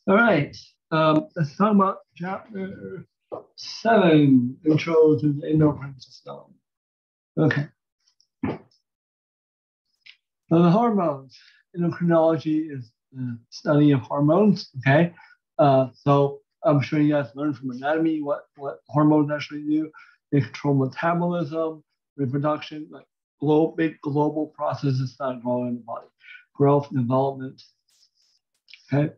All right. Let's talk about chapter 7, Intro to the Endocrine System. Okay. So the hormones. Endocrinology is the study of hormones. Okay. So I'm sure you guys learned from anatomy what hormones actually do. They control metabolism, reproduction, like big global processes that grow in the body, growth, development. Okay.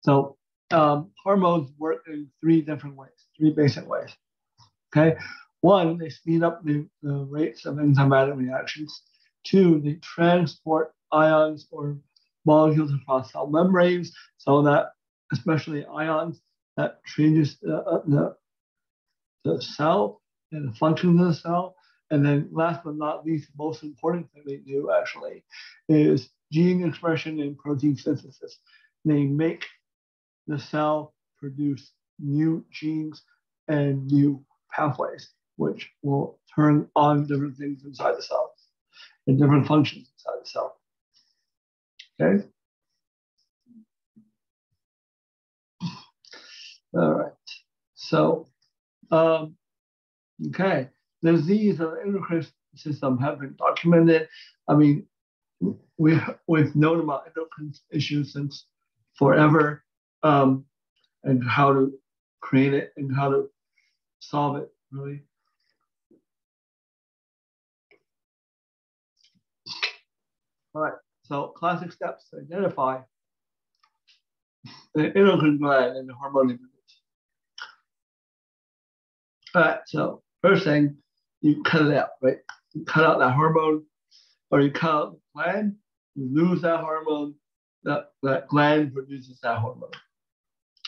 So hormones work in three different ways, three basic ways. Okay. One, they speed up the rates of enzymatic reactions. Two, they transport ions or molecules across cell membranes so that, especially ions, that changes the cell and the function of the cell. And then last but not least, the most important thing they do actually is gene expression and protein synthesis. They make the cell produce new genes and new pathways, which will turn on different things inside the cell and different functions inside the cell. Okay. All right. So, okay, the disease of the endocrine system have been documented. I mean, we've known about endocrine issues since forever, and how to create it and how to solve it, really. All right, so classic steps to identify the endocrine gland and the hormone evolution. All right, so first thing, you cut it out, right? You cut out that hormone, or you cut out the gland, you lose that hormone, that gland produces that hormone.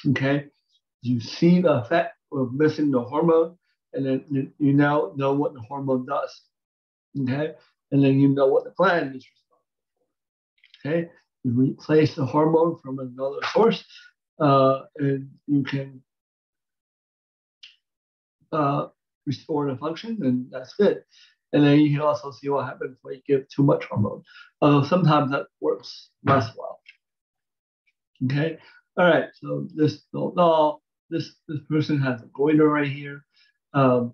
Okay, you see the effect of missing the hormone, and then you now know what the hormone does. Okay, and then you know what the gland is responsible for. Okay, you replace the hormone from another source, and you can restore the function, and that's good. And then you can also see what happens when you give too much hormone. Sometimes that works less well. Okay. All right. So this person has a goiter right here. Okay.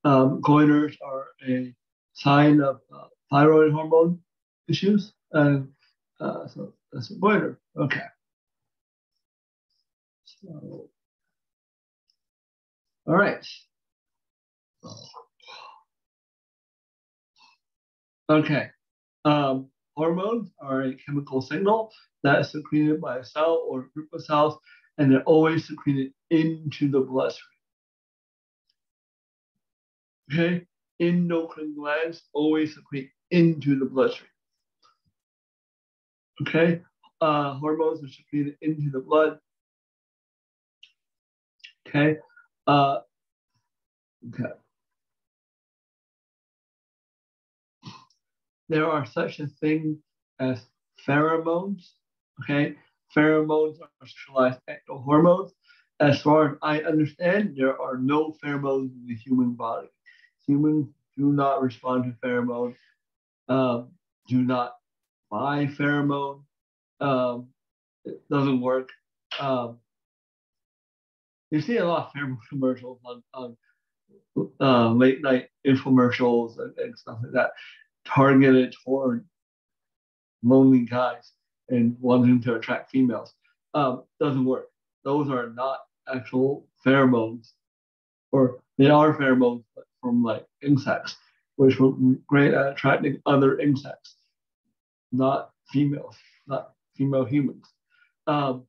Goiters are a sign of thyroid hormone issues, and so that's a goiter. Okay. So, all right. Okay. Hormones are a chemical signal that is secreted by a cell or a group of cells, and they're always secreted into the bloodstream. Okay? Endocrine glands always secrete into the bloodstream. Okay? Hormones are secreted into the blood. Okay? Okay. There are such a thing as pheromones. Okay? Pheromones are specialized hormones. As far as I understand, there are no pheromones in the human body. Humans do not respond to pheromone, do not buy pheromone. It doesn't work. You see a lot of pheromone commercials on late night infomercials and stuff like that, targeted toward lonely guys and wanting to attract females. Doesn't work. Those are not actual pheromones, or they are pheromones from like insects, which were great at attracting other insects, not females, not female humans. Okay.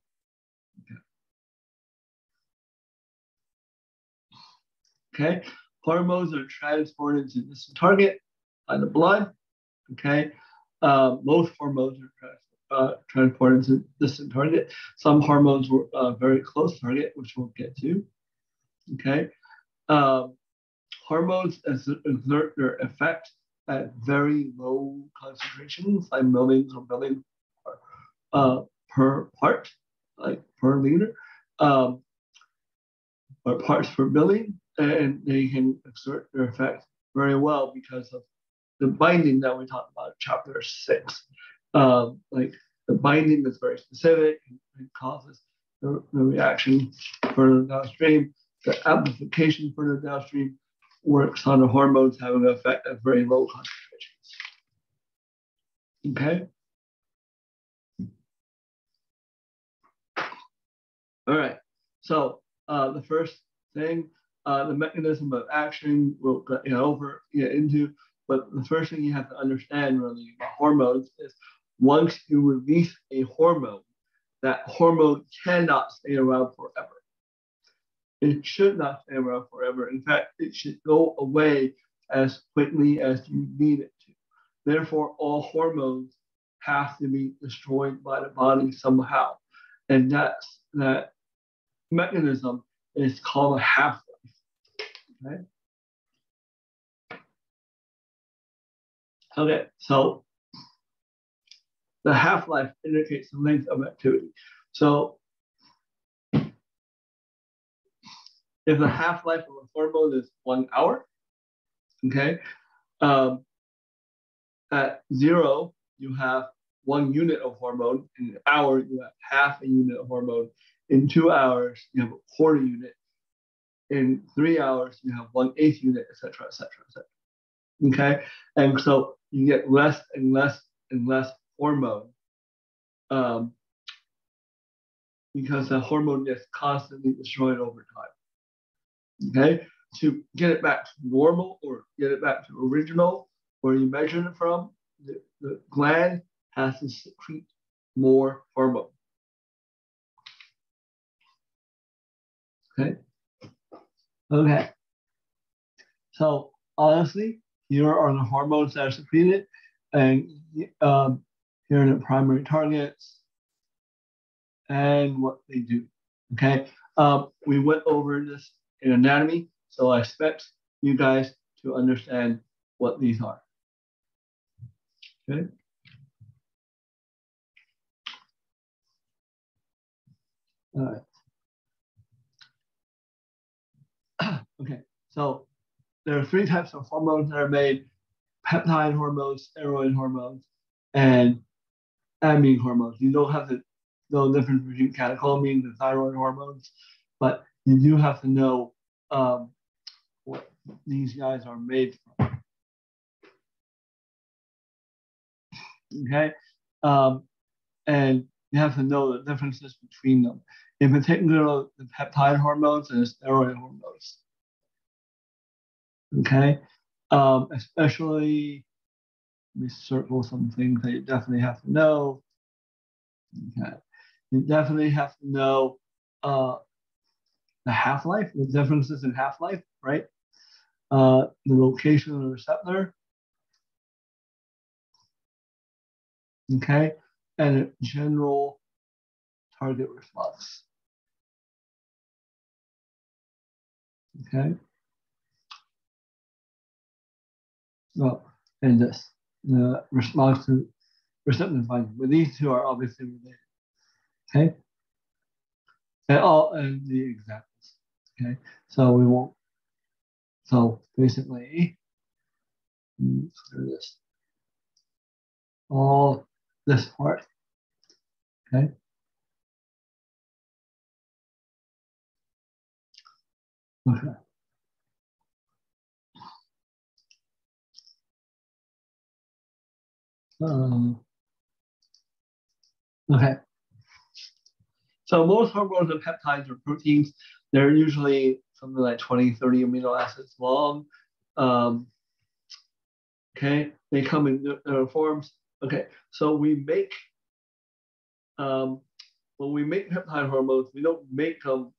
Okay, hormones are transported to this target by the blood. Okay, most hormones are transported to distant target. Some hormones were very close target, which we'll get to. Okay, hormones exert their effect at very low concentrations, like millions or billions per part, like per liter, or parts per billion, and they can exert their effect very well because of the binding that we talked about in chapter 6. Like the binding is very specific and causes the reaction further downstream. The amplification further downstream works on the hormones having an effect at very low concentrations. Okay. All right. So the first thing, the mechanism of action we'll get into, but the first thing you have to understand really about hormones is once you release a hormone, that hormone cannot stay around forever. It should not stay around forever. In fact, it should go away as quickly as you need it to. Therefore, all hormones have to be destroyed by the body somehow. And that mechanism is called a half-life. Okay, so the half-life indicates the length of activity. So if the half-life of a hormone is 1 hour, okay, at 0, you have 1 unit of hormone. In an hour, you have half a unit of hormone. In 2 hours, you have a quarter unit. In 3 hours, you have 1/8 unit, et cetera, et cetera, et cetera. Okay, and so you get less and less and less hormone because the hormone gets constantly destroyed over time. Okay, to get it back to normal or get it back to original, where you measure it from, the gland has to secrete more hormone. Okay. Okay. So honestly, here are the hormones that are secreted, and here are the primary targets and what they do. Okay. We went over this in anatomy, so I expect you guys to understand what these are. Okay. All right. Okay, so there are 3 types of hormones that are made: peptide hormones, steroid hormones, and amine hormones. You don't have to know the difference between catecholamines and thyroid hormones, but you do have to know what these guys are made from. Okay, and you have to know the differences between them. In particular, the peptide hormones and the steroid hormones. Okay, especially, let me circle some things that you definitely have to know. Okay, you definitely have to know the half-life, the differences in half-life, right? The location of the receptor. Okay, and a general target response. Okay. Well, and this, the response to receptor binding. But these two are obviously related. Okay. And the examples. Okay. So we won't. So basically, this. All this part. Okay. Okay. Okay. So most hormones and peptides or proteins, they're usually something like 20, 30 amino acids long. Okay, they come in different forms. Okay, so we make, when we make peptide hormones, we don't make them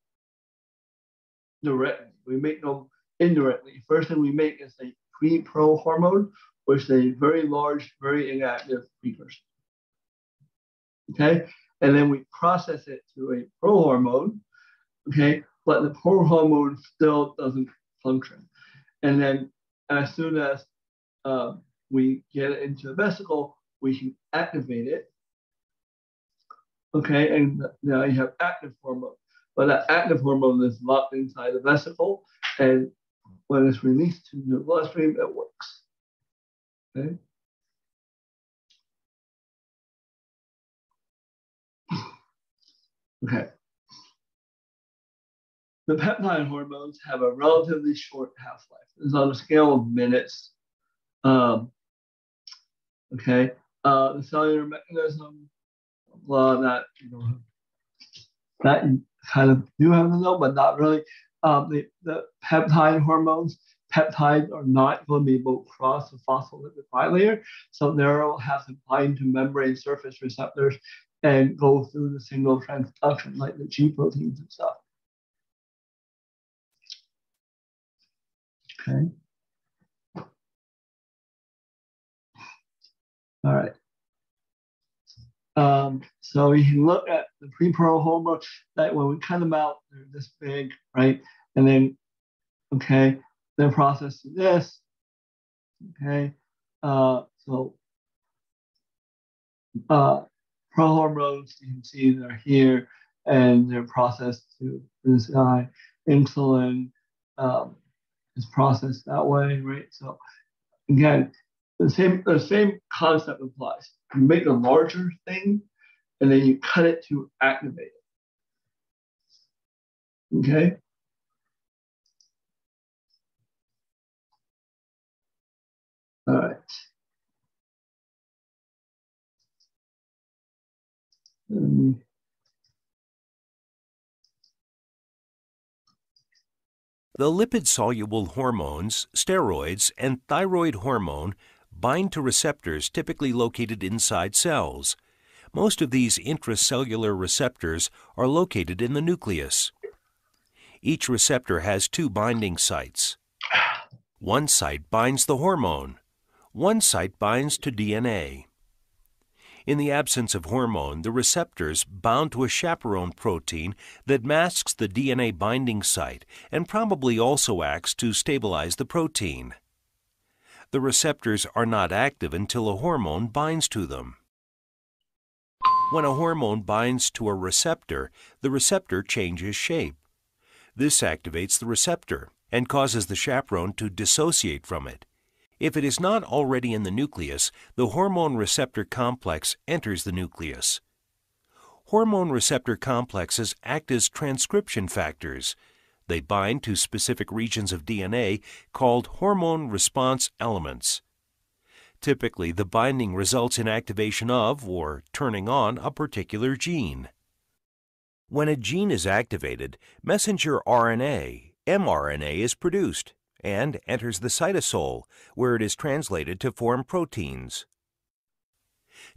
directly. We make them indirectly. First thing we make is a pre-pro hormone, which is a very large, very inactive precursor. Okay, and then we process it to a pro-hormone. Okay, but the pro-hormone still doesn't function. And then as soon as we get it into the vesicle, we can activate it. Okay, and now you have active hormone. But that active hormone is locked inside the vesicle, and when it's released to the bloodstream, it works. Okay. Okay. The peptide hormones have a relatively short half-life. It's on a scale of minutes. Um, okay. The cellular mechanism, blah, that that you kind of do have to know, but not really. The peptide hormones, peptides are not going to be able to cross the phospholipid bilayer, so they'll have to bind to membrane surface receptors and go through the single transduction, like the G proteins and stuff. Okay. All right. So you can look at the preparal hormone that when we cut them out, they're this big, right? And then, okay, they're processed to this, okay? So prohormones, you can see they're here and they're processed to this guy. Insulin is processed that way, right? So again, the same concept applies. You make a larger thing and then you cut it to activate it. Okay? All right. The lipid-soluble hormones, steroids, and thyroid hormone bind to receptors typically located inside cells. Most of these intracellular receptors are located in the nucleus. Each receptor has two binding sites. One site binds the hormone. One site binds to DNA. In the absence of hormone, the receptors bound to a chaperone protein that masks the DNA binding site and probably also acts to stabilize the protein. The receptors are not active until a hormone binds to them. When a hormone binds to a receptor, the receptor changes shape. This activates the receptor and causes the chaperone to dissociate from it. If it is not already in the nucleus, the hormone receptor complex enters the nucleus. Hormone receptor complexes act as transcription factors. They bind to specific regions of DNA called hormone response elements. Typically, the binding results in activation of or turning on a particular gene. When a gene is activated, messenger RNA, mRNA, is produced and enters the cytosol, where it is translated to form proteins.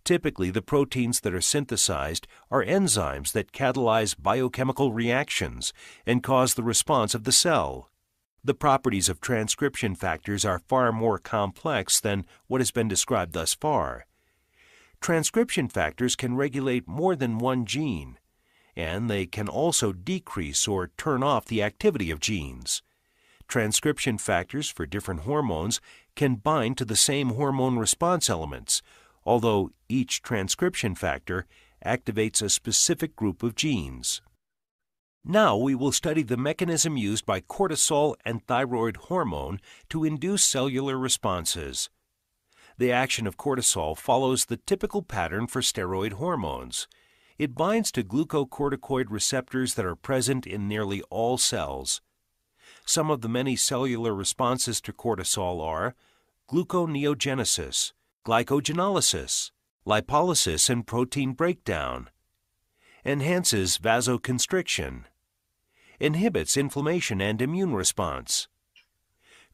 Typically, the proteins that are synthesized are enzymes that catalyze biochemical reactions and cause the response of the cell. The properties of transcription factors are far more complex than what has been described thus far. Transcription factors can regulate more than one gene, and they can also decrease or turn off the activity of genes. Transcription factors for different hormones can bind to the same hormone response elements, although each transcription factor activates a specific group of genes. Now we will study the mechanism used by cortisol and thyroid hormone to induce cellular responses. The action of cortisol follows the typical pattern for steroid hormones. It binds to glucocorticoid receptors that are present in nearly all cells. Some of the many cellular responses to cortisol are gluconeogenesis, glycogenolysis, lipolysis and protein breakdown, enhances vasoconstriction, inhibits inflammation and immune response.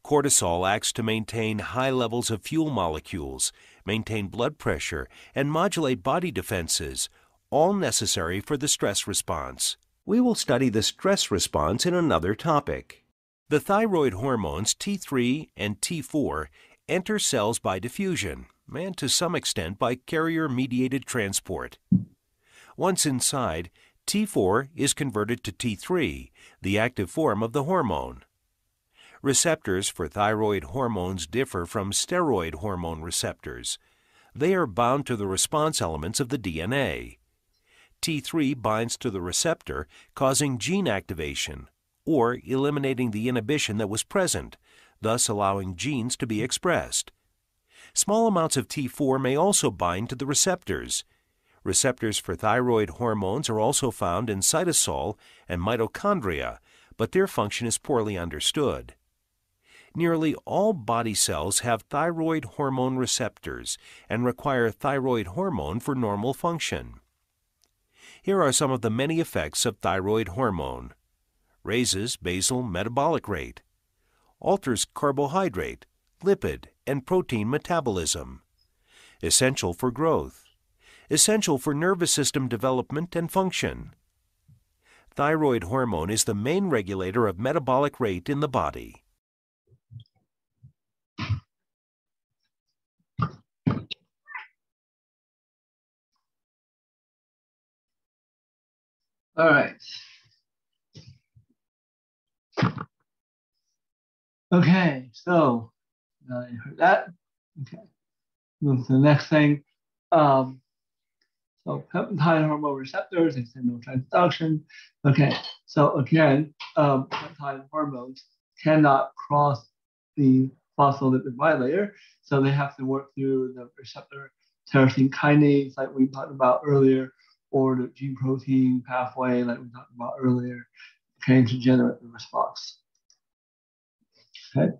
Cortisol acts to maintain high levels of fuel molecules, maintain blood pressure, and modulate body defenses, all necessary for the stress response. We will study the stress response in another topic. The thyroid hormones T3 and T4 enter cells by diffusion, and to some extent by carrier-mediated transport. Once inside, T4 is converted to T3, the active form of the hormone. Receptors for thyroid hormones differ from steroid hormone receptors. They are bound to the response elements of the DNA. T3 binds to the receptor, causing gene activation, or eliminating the inhibition that was present, thus allowing genes to be expressed. Small amounts of T4 may also bind to the receptors. Receptors for thyroid hormones are also found in cytosol and mitochondria, but their function is poorly understood. Nearly all body cells have thyroid hormone receptors and require thyroid hormone for normal function. Here are some of the many effects of thyroid hormone. Raises basal metabolic rate. Alters carbohydrate, lipid, and protein metabolism. Essential for growth. Essential for nervous system development and function. Thyroid hormone is the main regulator of metabolic rate in the body. All right. Okay, so now you heard that. Okay, move to the next thing. So peptide hormone receptors, they say no transduction. Okay, so again, peptide hormones cannot cross the phospholipid bilayer, so they have to work through the receptor tyrosine kinase, like we talked about earlier, or the gene protein pathway, like we talked about earlier, okay, to generate the response. Okay.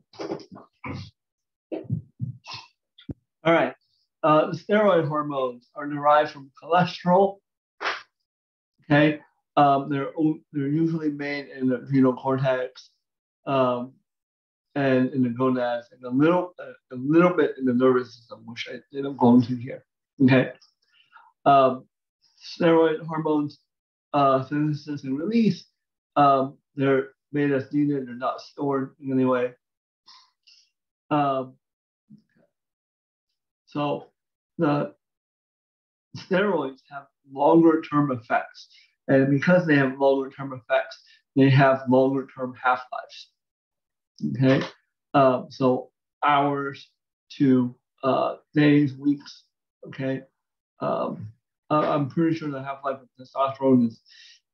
All right. The steroid hormones are derived from cholesterol. Okay. They're usually made in the adrenal cortex, and in the gonads, and a little bit in the nervous system, which I didn't go into here. Okay. Steroid hormones, synthesis and release, they're made as needed. They're not stored in any way. So the steroids have longer term effects. And because they have longer term effects, they have longer term half-lives. Okay. So hours to days, weeks. Okay. I'm pretty sure the half-life of testosterone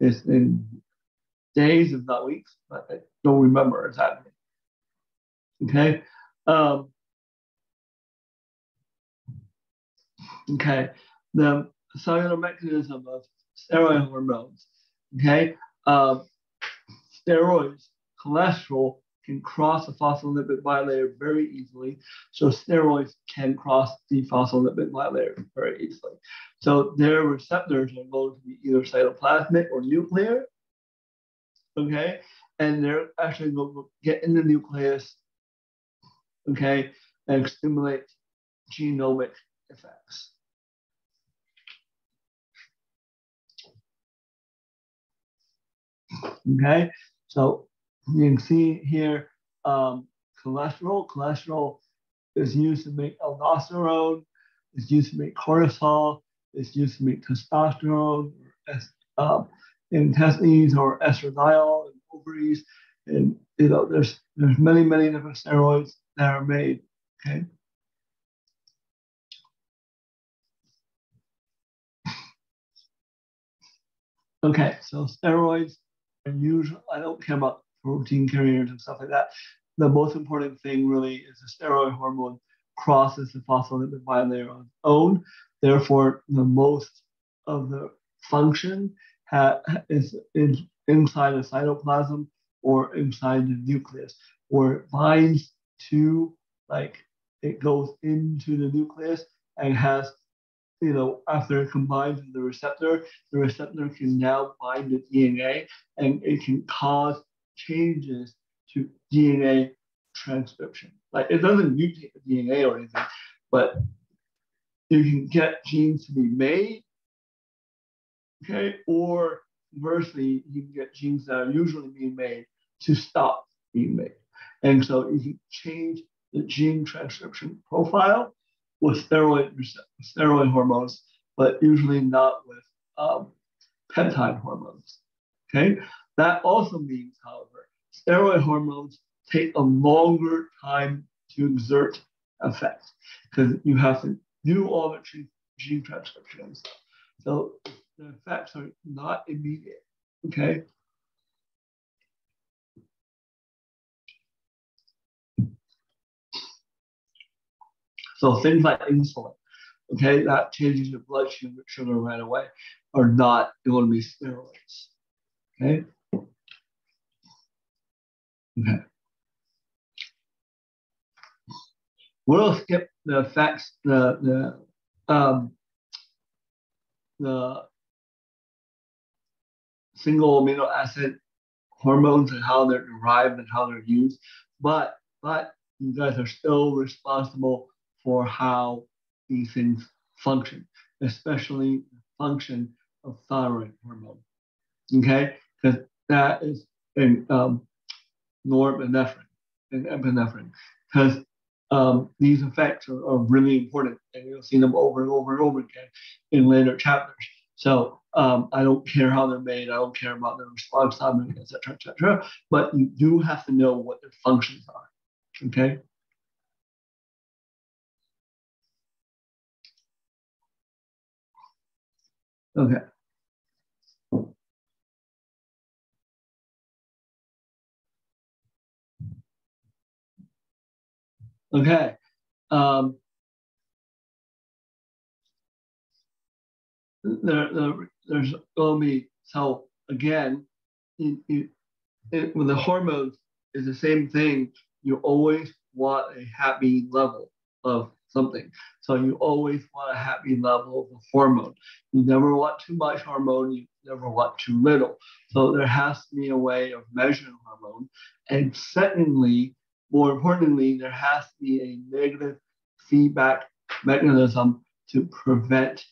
is in days, if not weeks, but I don't remember exactly. Okay. Okay. The cellular mechanism of steroid hormones. Okay. Steroids, cholesterol can cross the phospholipid bilayer very easily. So steroids can cross the phospholipid bilayer very easily. So their receptors are going to be either cytoplasmic or nuclear. Okay. And they're actually going to get in the nucleus. Okay. And stimulate genomic effects. Okay, so you can see here cholesterol. Cholesterol is used to make aldosterone, it's used to make cortisol, it's used to make testosterone in testes or estradiol in ovaries. And there's many different steroids that are made. Okay. Okay, so steroids are usually, I don't care about protein carriers and stuff like that. The most important thing really is the steroid hormone crosses the phospholipid bilayer on its own. Therefore, the most of the function is inside the cytoplasm or inside the nucleus, where it binds to, like, it goes into the nucleus and has, after it combines with the receptor can now bind to DNA, and it can cause changes to DNA transcription. Like, it doesn't mutate the DNA or anything, but you can get genes to be made, okay, or conversely, you can get genes that are usually being made to stop being made. And so you can change the gene transcription profile with steroid hormones, but usually not with peptide hormones. Okay, that also means, however, steroid hormones take a longer time to exert effect because you have to do all the gene transcriptions. So the effects are not immediate. Okay. So things like insulin, okay, that changes your blood sugar right away, are not going to be steroids. Okay. Okay. We'll skip the effects, the single amino acid hormones and how they're derived and how they're used, but you guys are still responsible for how these things function, especially the function of thyroid hormone. Okay, because that is in norepinephrine and epinephrine, because these effects are really important, and you'll see them over and over and over again in later chapters. So I don't care how they're made, I don't care about their response time, et cetera, but you do have to know what their functions are, okay? Okay. Okay. There's going to be, so again, with the hormones, is the same thing. You always want a happy level of something. So you always want a happy level of a hormone. You never want too much hormone, you never want too little. So there has to be a way of measuring hormone. And secondly, more importantly, there has to be a negative feedback mechanism to prevent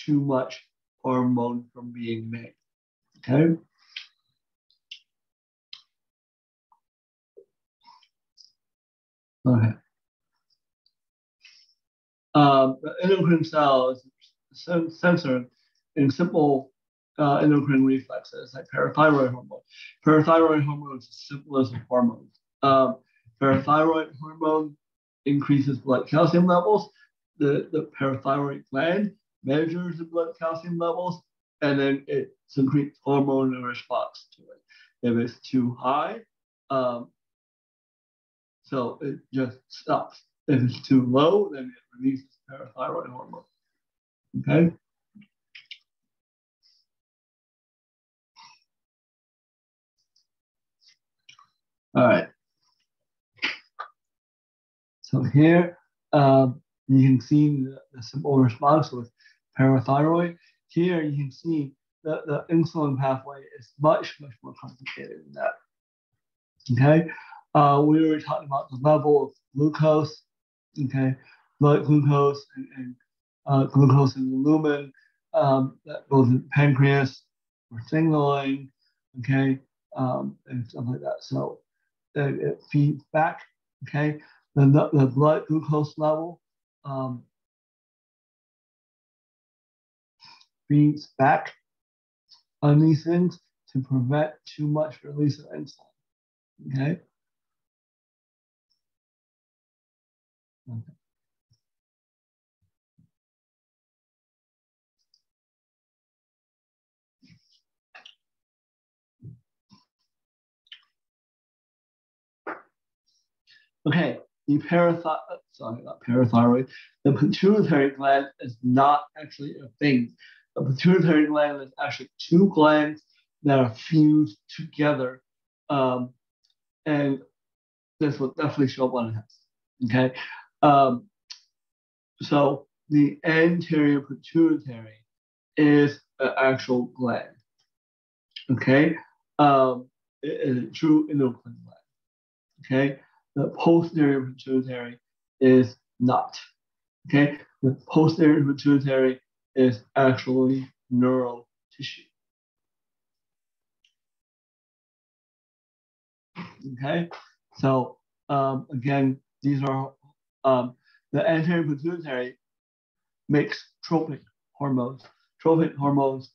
too much hormone from being made. Okay? Okay. The endocrine cell is censored in simple endocrine reflexes like parathyroid hormone. Parathyroid hormone is the simplest of hormones. Parathyroid hormone increases blood calcium levels. The parathyroid gland measures the blood calcium levels, and then it secretes hormone in response to it. If it's too high, so it just stops. If it's too low, then it releases parathyroid hormone. Okay. All right. So here you can see the simple response with parathyroid. Here you can see the insulin pathway is much more complicated than that. Okay. We were talking about the level of glucose. Okay, blood glucose and glucose in the lumen that goes in the pancreas for signaling. Okay, and stuff like that. So it feeds back. Okay, the blood glucose level feeds back on these things to prevent too much release of insulin. Okay. Okay. Okay, the parathyroid, the pituitary gland is not actually a thing. The pituitary gland is actually two glands that are fused together, and this will definitely show up on a test. Okay, so the anterior pituitary is an actual gland. Okay, it is a true endocrine gland. Okay, the posterior pituitary is not. Okay, the posterior pituitary is actually neural tissue. Okay, so again, these are the anterior pituitary makes trophic hormones. Trophic hormones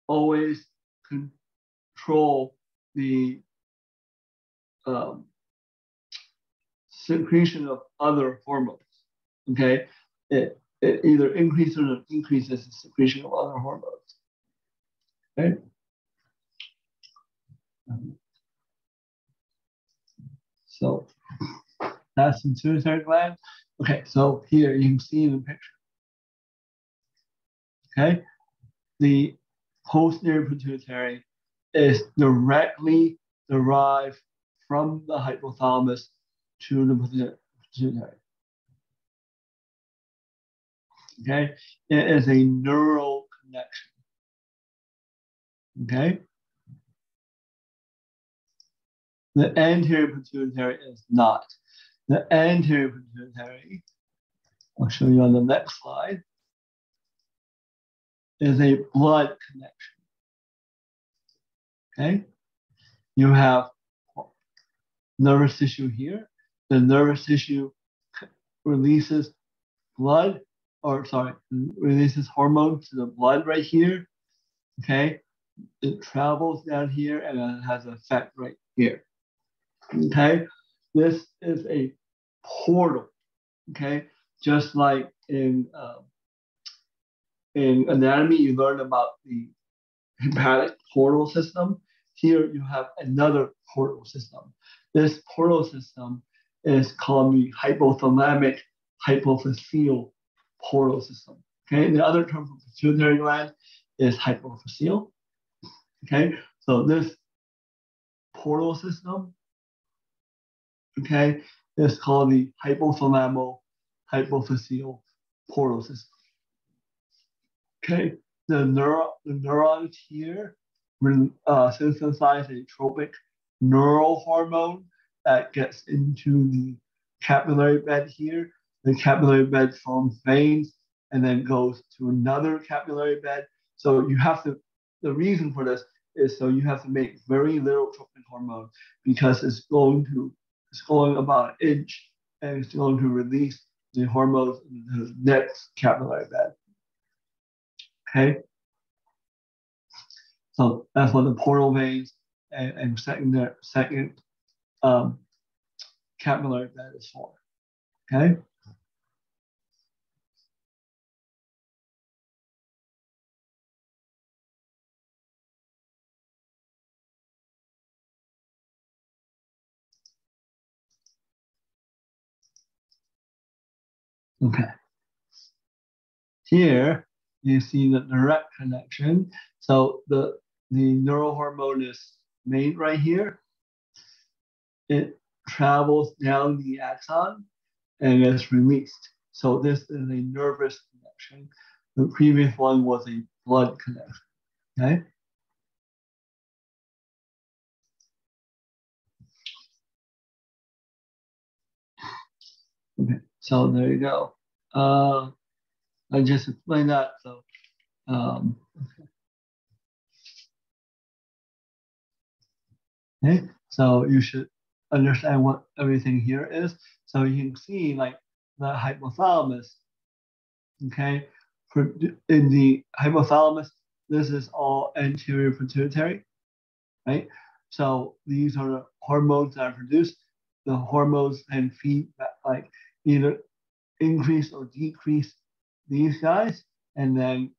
always control the secretion of other hormones. Okay, it either increases or decreases the secretion of other hormones. Okay. So That's the pituitary gland. Okay, so here you can see in the picture. Okay, the posterior pituitary is directly derived from the hypothalamus to the pituitary. Okay, it is a neural connection. Okay, the anterior pituitary is not. The anterior pituitary, I'll show you on the next slide, is a blood connection. Okay, you have nervous tissue here. The nervous tissue releases blood, releases hormone to the blood right here. Okay, it travels down here and it has an effect right here. Okay, this is a portal. Okay, just like in anatomy, you learn about the hepatic portal system. Here you have another portal system. This portal system is called the hypothalamic hypophyseal portal system. Okay, and the other term for pituitary gland is hypophyseal. Okay, so this portal system, okay, is called the hypothalamo hypophyseal portal system. Okay, the neurons here synthesize a tropic neural hormone that gets into the capillary bed here. The capillary bed forms veins and then goes to another capillary bed. So you have to, the reason for this is so you have to make very little tropic hormone because it's going about an inch and it's going to release the hormones in the next capillary bed. Okay, so that's what the portal veins and second capillary bed is for. Okay. Okay. Here you see the direct connection. So the neural hormone is made right here. It travels down the axon and is released. So this is a nervous connection. The previous one was a blood connection. Okay. Okay. So there you go. I just explained that. So okay. So you should understand what everything here is. So you can see like the hypothalamus. Okay. In the hypothalamus, this is all anterior pituitary, right? So these are the hormones that are produced. The hormones then feed that, like either increase or decrease these guys, and then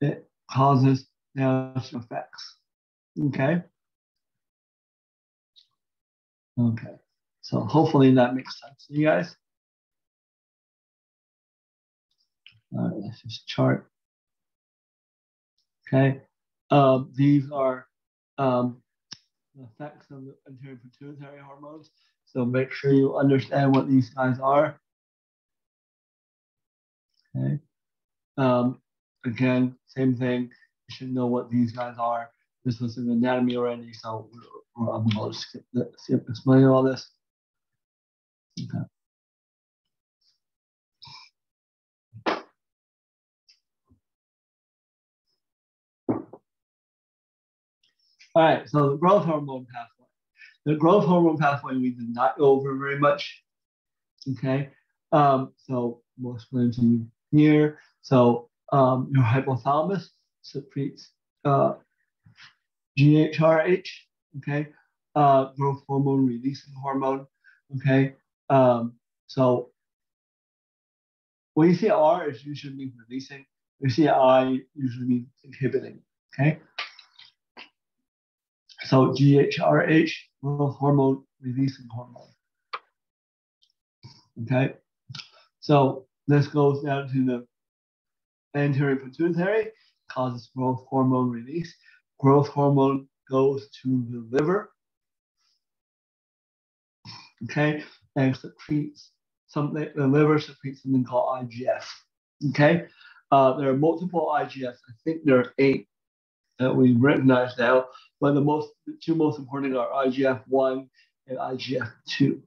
it causes downstream effects. Okay. Okay. So hopefully that makes sense to you guys. All right, let's just chart. Okay. These are the effects of the anterior pituitary hormones. So make sure you understand what these guys are. Okay. Again, same thing. You should know what these guys are. This was in anatomy already, so I'm going to skip explaining all this. Okay. All right, so the growth hormone pathway. The growth hormone pathway we did not go over very much. Okay, so we'll explain to you here. So your hypothalamus secretes GHRH. Okay, growth hormone releasing hormone. Okay, so when you see R, it usually means releasing. When you see I, usually means inhibiting. Okay. So GHRH, growth hormone releasing hormone. Okay, so this goes down to the anterior pituitary, causes growth hormone release. Growth hormone goes to the liver, okay, and secretes something. The liver secretes something called IGF. Okay, there are multiple IGFs. I think there are 8 that we recognize now, but the two most important are IGF-1 and IGF-2.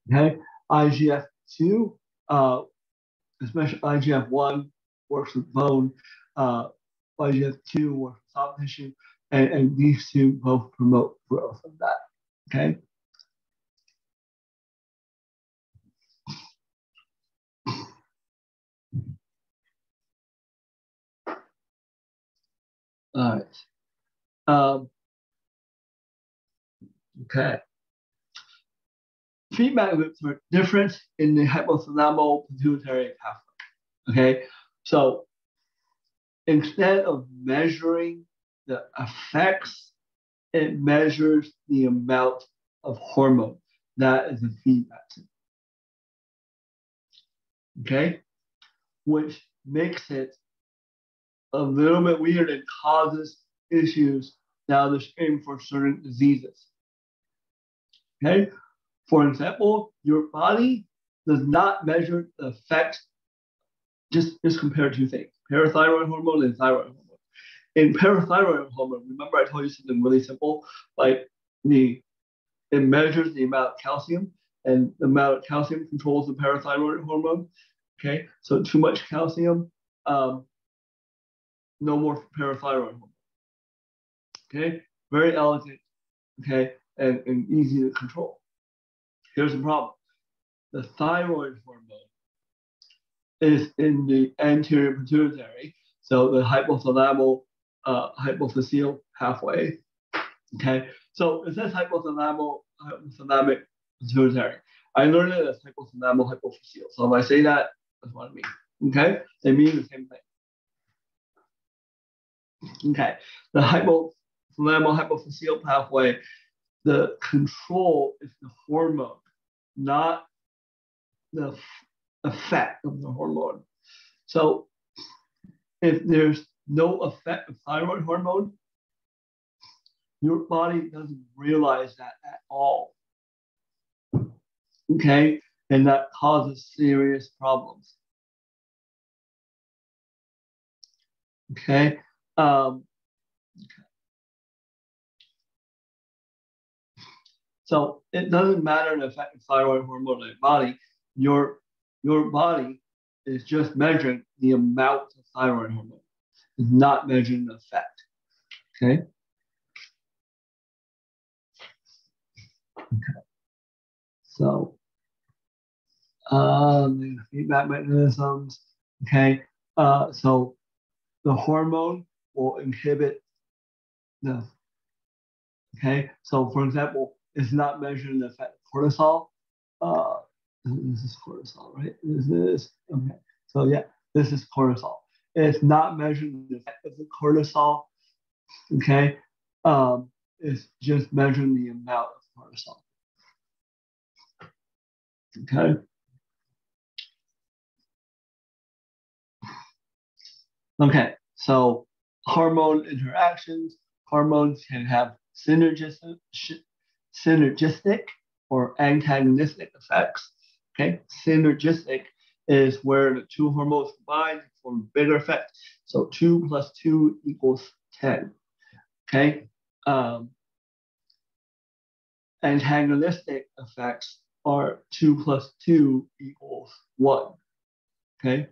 Okay, IGF-2, especially IGF-1 works with bone, IGF-2 works with soft tissue, and these two both promote growth of that. Okay. All right. Okay. Feedback loops are different in the hypothalamo pituitary pathway. Okay. So instead of measuring the effects, it measures the amount of hormone. That is the feedback. Okay. Which makes it a little bit weird and causes issues down the stream for certain diseases. Okay, for example, your body does not measure the effects. Just compare 2 things: parathyroid hormone and thyroid hormone. In parathyroid hormone, remember I told you something really simple, like it measures the amount of calcium, and the amount of calcium controls the parathyroid hormone. Okay, so too much calcium, no more parathyroid hormone. Okay, very elegant, okay, and easy to control. Here's the problem. The thyroid hormone is in the anterior pituitary, so the hypothalamic pathway. Okay, so it says hypothalamic pituitary. I learned it as hypothalamo-hypophyseal. So if I say that, that's what I mean. Okay, they mean the same thing. Okay, the hypothalamo-hypophyseal pathway, the control is the hormone, not the effect of the hormone. So if there's no effect of thyroid hormone, your body doesn't realize that at all. Okay, and that causes serious problems. Okay. So it doesn't matter the effect of thyroid hormone on your body. Your body is just measuring the amount of thyroid hormone. It's not measuring the effect. Okay. Okay. So the feedback mechanisms. Okay. So the hormone will inhibit the. Okay. So for example, it's not measuring the effect of cortisol. This is cortisol, right? This is okay. So yeah, this is cortisol. It's not measuring the effect of the cortisol. Okay. It's just measuring the amount of cortisol. Okay. Okay. So hormone interactions. Hormones can have synergistic or antagonistic effects. Okay, synergistic is where the 2 hormones combine to form a bigger effect. So 2 plus 2 equals 10. Okay, antagonistic effects are 2 plus 2 equals 1. Okay.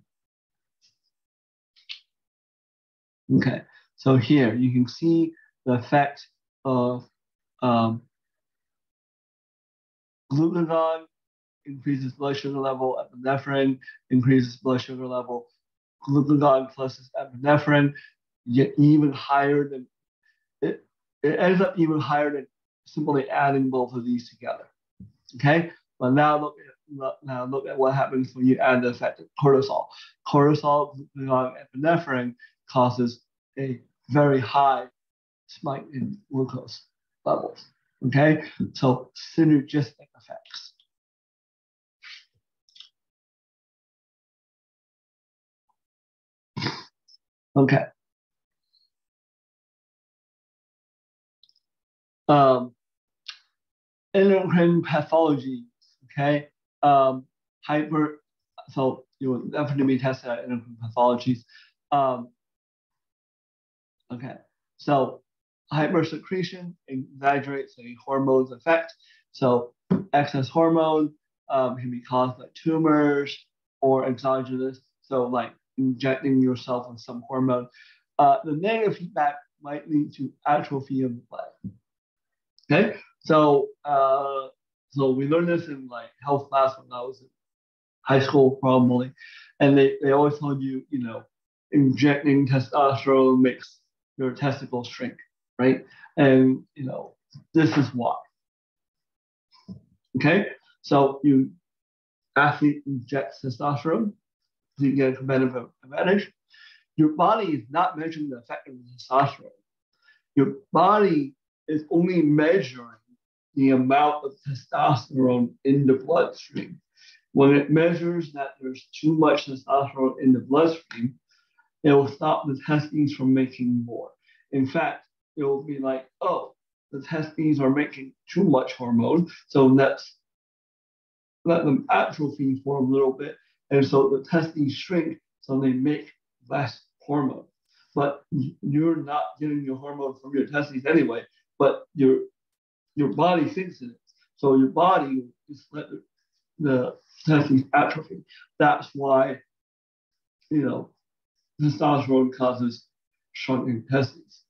Okay, so here you can see the effect of glucagon increases blood sugar level, epinephrine increases blood sugar level, glucagon plus epinephrine get even higher than it ends up even higher than simply adding both of these together. Okay, but now look at what happens when you add the effect of cortisol. Cortisol, glucagon, epinephrine causes a very high spike in glucose levels. Okay, so synergistic effects. Okay. Endocrine pathology. Okay. So you will definitely be tested at endocrine pathologies. Okay. So hypersecretion exaggerates a hormone's effect. So excess hormone can be caused by tumors or exogenous. So like injecting yourself with some hormone. The negative feedback might lead to atrophy of the leg. Okay. So we learned this in like health class when I was in high school probably, and they always told you, injecting testosterone makes your testicles shrink, right? And this is why. Okay, so athlete injects testosterone, you get a competitive advantage. Your body is not measuring the effect of the testosterone. Your body is only measuring the amount of testosterone in the bloodstream. When it measures that there's too much testosterone in the bloodstream, it will stop the testes from making more. In fact, it will be like, oh, the testes are making too much hormone, so let's let them atrophy for a little bit. And so the testes shrink, so they make less hormone. But you're not getting your hormone from your testes anyway, but your body thinks it is. So your body just let the testes atrophy. That's why, testosterone causes shrunken testes.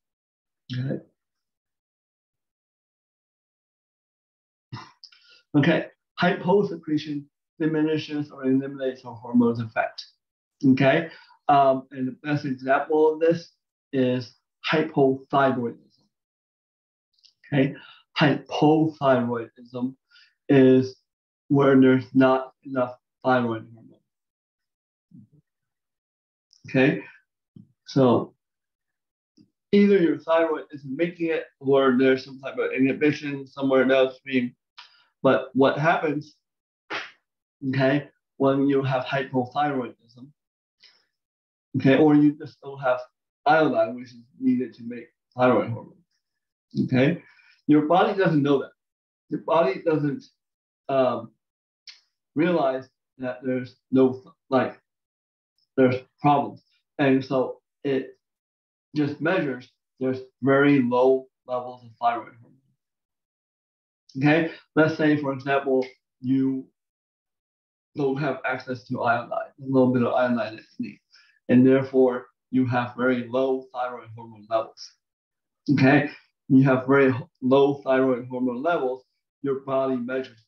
Okay. Okay. Hyposecretion diminishes or eliminates our hormone's effect. Okay. And the best example of this is hypothyroidism. Okay. Hypothyroidism is where there's not enough thyroid hormone. Okay. So either your thyroid isn't making it or there's some type of inhibition somewhere downstream. But what happens, okay, when you have hypothyroidism, okay, or you just don't have iodine, which is needed to make thyroid hormone, okay, your body doesn't know that. Your body doesn't realize that there's there's problems. And so it just measures there's very low levels of thyroid hormone. Okay, let's say, for example, you don't have access to iodine, a little bit of iodine is needed, and therefore you have very low thyroid hormone levels. Okay, you have very low thyroid hormone levels, your body measures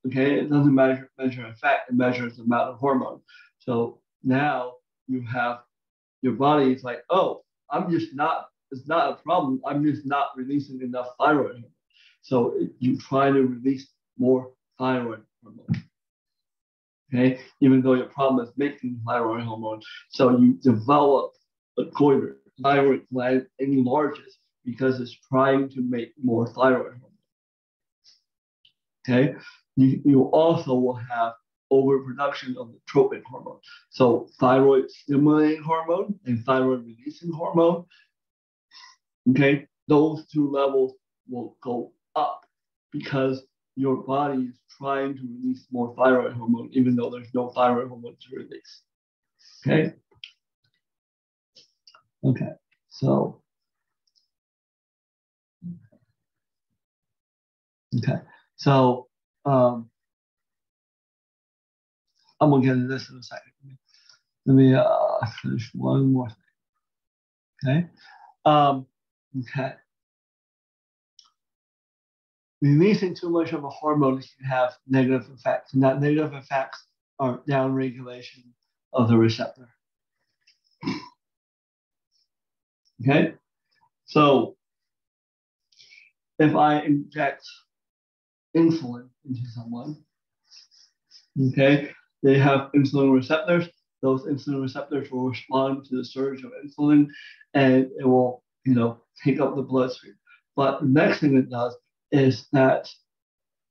that. Okay, it doesn't measure effect, it measures the amount of hormone. So now you have your body is like, oh, it's not a problem, I'm just not releasing enough thyroid hormone. So you try to release more thyroid hormone. Okay, even though your problem is making thyroid hormone, so you develop a goiter, thyroid gland enlarges because it's trying to make more thyroid hormone. Okay, you also will have overproduction of the tropic hormone. So thyroid stimulating hormone and thyroid releasing hormone. Okay, those two levels will go up because your body is trying to release more thyroid hormone, even though there's no thyroid hormone to release. Okay. Okay. So. Okay. So I'm gonna get into this in a second. Let me finish one more thing. Okay. Okay. Releasing too much of a hormone can have negative effects, and that negative effects are downregulation of the receptor. Okay, so if I inject insulin into someone, okay, they have insulin receptors, those insulin receptors will respond to the surge of insulin, and it will, take up the bloodstream. But the next thing it does is that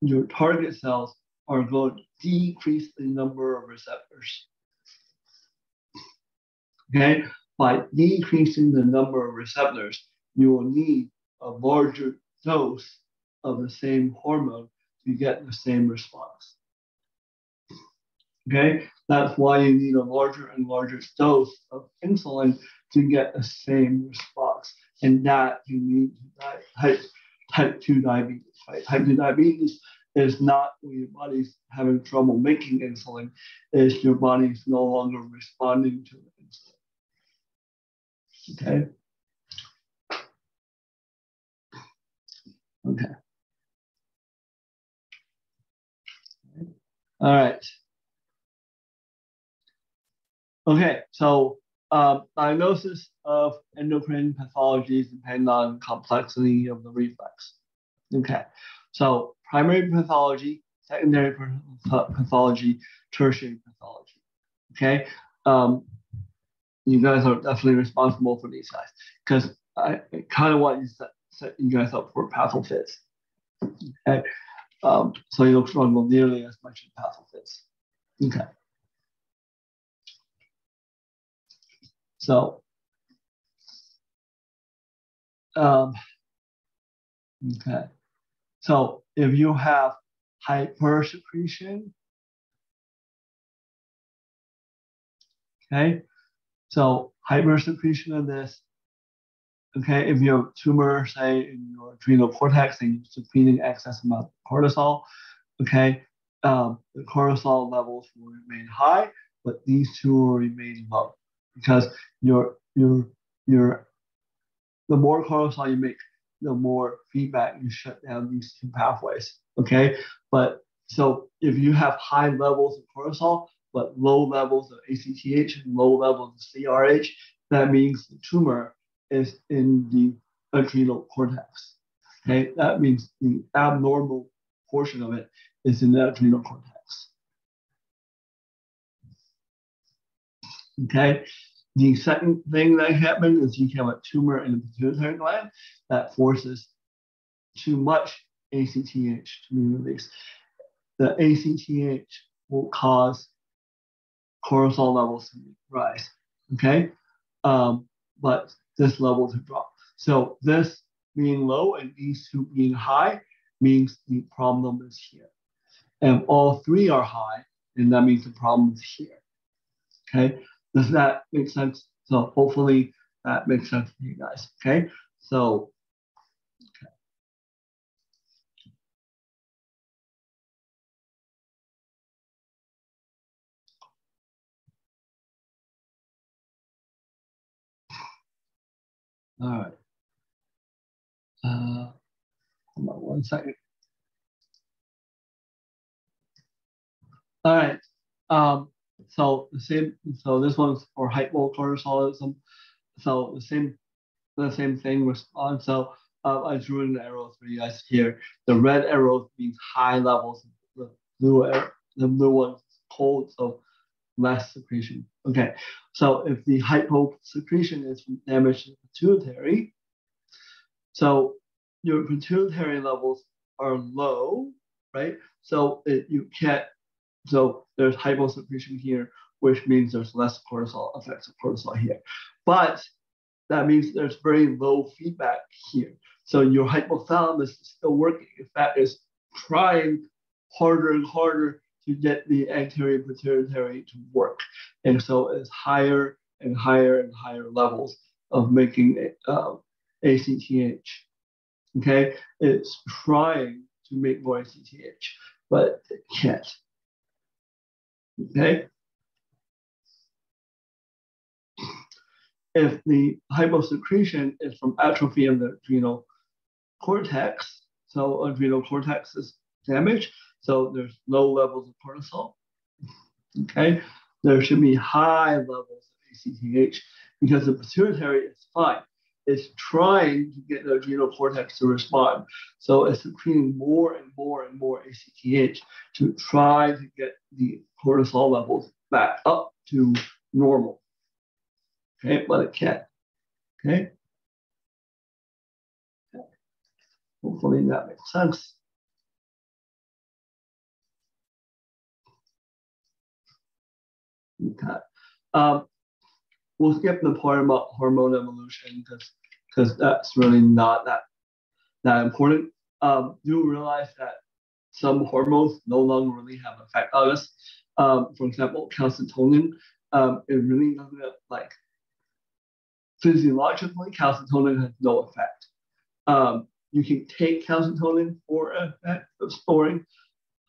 your target cells are going to decrease the number of receptors. Okay, by decreasing the number of receptors, you will need a larger dose of the same hormone to get the same response. Okay, that's why you need a larger and larger dose of insulin to get the same response. And that you need type 2 diabetes, right? Type 2 diabetes is not when your body's having trouble making insulin, it's your body's no longer responding to the insulin. Okay. All right. Okay, so diagnosis of endocrine pathologies depend on complexity of the reflex. Okay, so primary pathology, secondary pathology, tertiary pathology. Okay, you guys are definitely responsible for these guys because I kind of want to set you guys up for pathofits. Okay, so you don't struggle nearly as much in pathofits. Okay. So, okay. So if you have hypersecretion, okay. So hypersecretion of this, okay. If you have a tumor, say in your adrenal cortex and you're secreting excess amount of cortisol, okay, the cortisol levels will remain high, but these two will remain low. Because the more cortisol you make, the more feedback you shut down these two pathways. Okay, but so if you have high levels of cortisol but low levels of ACTH and low levels of CRH, that means the tumor is in the adrenal cortex. Okay, that means the abnormal portion of it is in the adrenal cortex. Okay. The second thing that happens is you have a tumor in the pituitary gland that forces too much ACTH to be released. The ACTH will cause cortisol levels to rise. Okay, but this level to drop. So this being low and these two being high means the problem is here, and all three are high, and that means the problem is here. Okay. Does that make sense? So hopefully that makes sense to you guys. Okay. So, okay. All right. Hold on 1 second. All right. So this one's for hypocortisolism. So the same thing response. So I drew an arrow for you guys here. The red arrow means high levels. The blue one cold, so less secretion. Okay. So if the hyposecretion is from damage to the pituitary, so your pituitary levels are low, right? So you can't. So there's hyposecretion here, which means there's less cortisol effects of cortisol here. But that means there's very low feedback here. So your hypothalamus is still working. In fact, it's trying harder and harder to get the anterior pituitary to work. And so it's higher and higher and higher levels of making ACTH. Okay, it's trying to make more ACTH, but it can't. Okay. If the hyposecretion is from atrophy of the adrenal cortex, so adrenal cortex is damaged, so there's low levels of cortisol. Okay, there should be high levels of ACTH because the pituitary is fine. It's trying to get the adrenal cortex to respond. So it's secreting more and more and more ACTH to try to get the cortisol levels back up to normal. Okay, but it can. Okay. Hopefully that makes sense. Okay. We'll skip the part about hormone evolution because that's really not that important. Do realize that some hormones no longer really have effect on us. For example, calcitonin, it really doesn't like physiologically, calcitonin has no effect. You can take calcitonin for effect of storing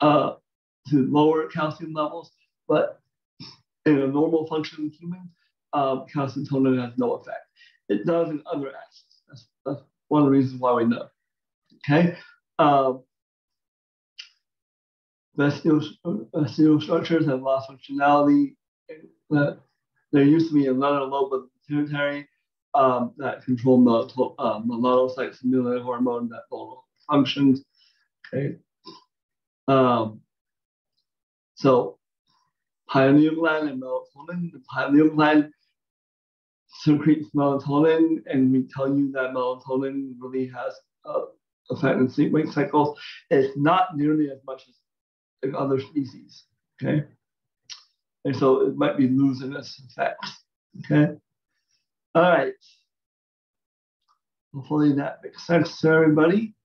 to lower calcium levels, but in a normal functioning human, calcitonin has no effect. It does in other acids. That's one of the reasons why we know. Okay. Vestigial structures have lost functionality. There used to be another lobe of the pituitary that control melanocyte stimulating hormone that functions. Okay. So pineal gland and melatonin. The pineal gland secretes melatonin, and we tell you that melatonin really has effect in sleep-wake cycles. It's not nearly as much as in other species. Okay. And so it might be losing its effects. Okay. All right. Hopefully that makes sense to everybody.